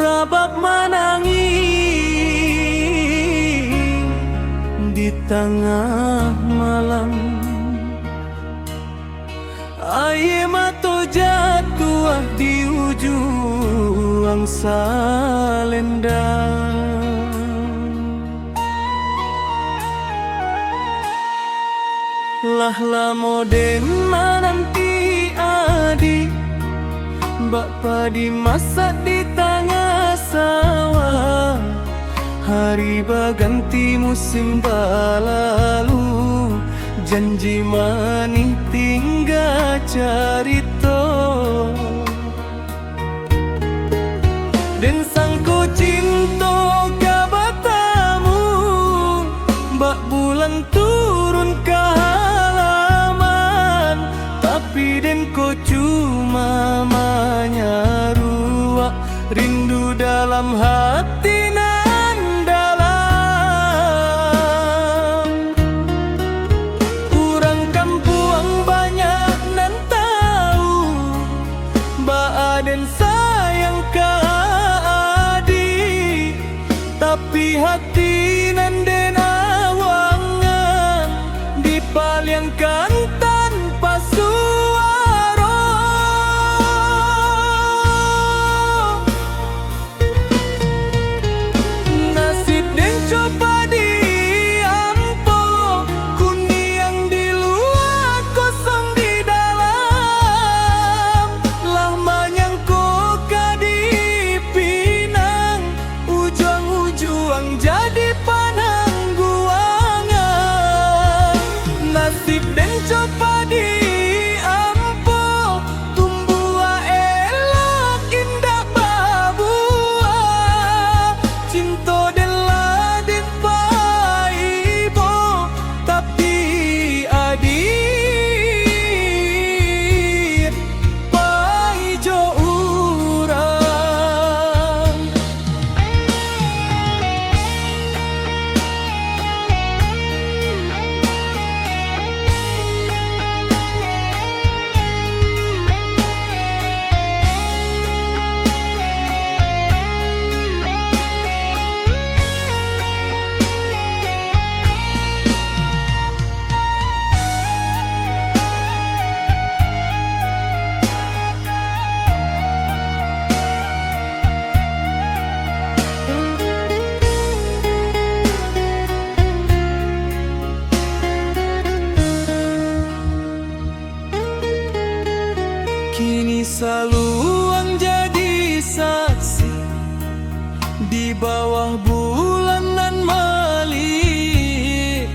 Rabab menangis di tengah malam, air mata jatuh di ujung selendang. Lah lama den menanti adik bak padi masak di tengah sawah. Hari berganti musim berlalu, janji manis tinggal cerita. Dan sangku cinta kabatamu, bak bulan turun ke halaman. Tapi den ko cuma menyeruak rindu dalam hati nan dalam. Orang kampung banyak nan tahu bak den sayang ke adik, tapi hati nan den awangan dipaliangkan tanpa suara. Nasib den coba diampo, kuni yang di luar kosong di dalam. Lah menyangko kadipinang, ujung-ujung jadi penangguangan. Nasib den coba diampo, tumbuh elok indah babuah. Cinta den ladin paibo, tapi adik paijo urang. Kini saluang jadi saksi di bawah bulanan malik,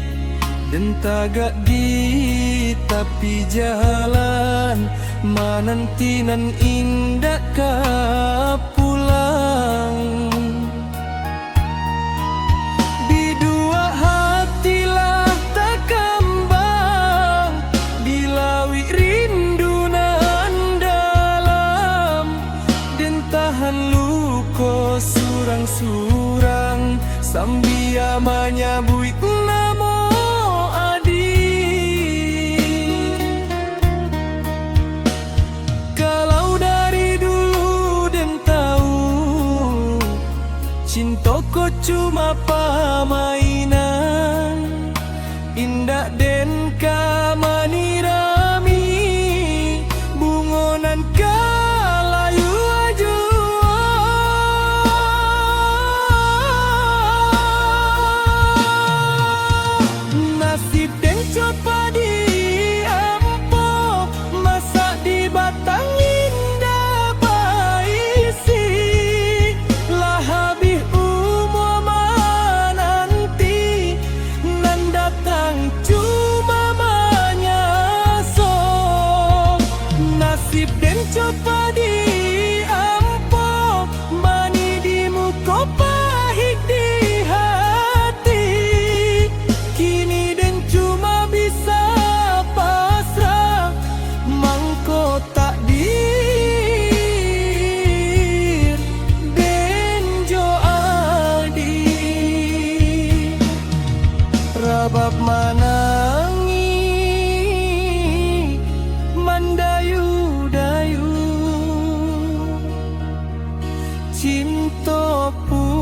dan tagak di tepi jalan menanti nan indah ka pulang. Di dua hatilah terkembang, dilawi rindu nan dalam, dan tahan luka surang-surang sambia menyabui namo adik. Kalau dari dulu den tahu cintaku.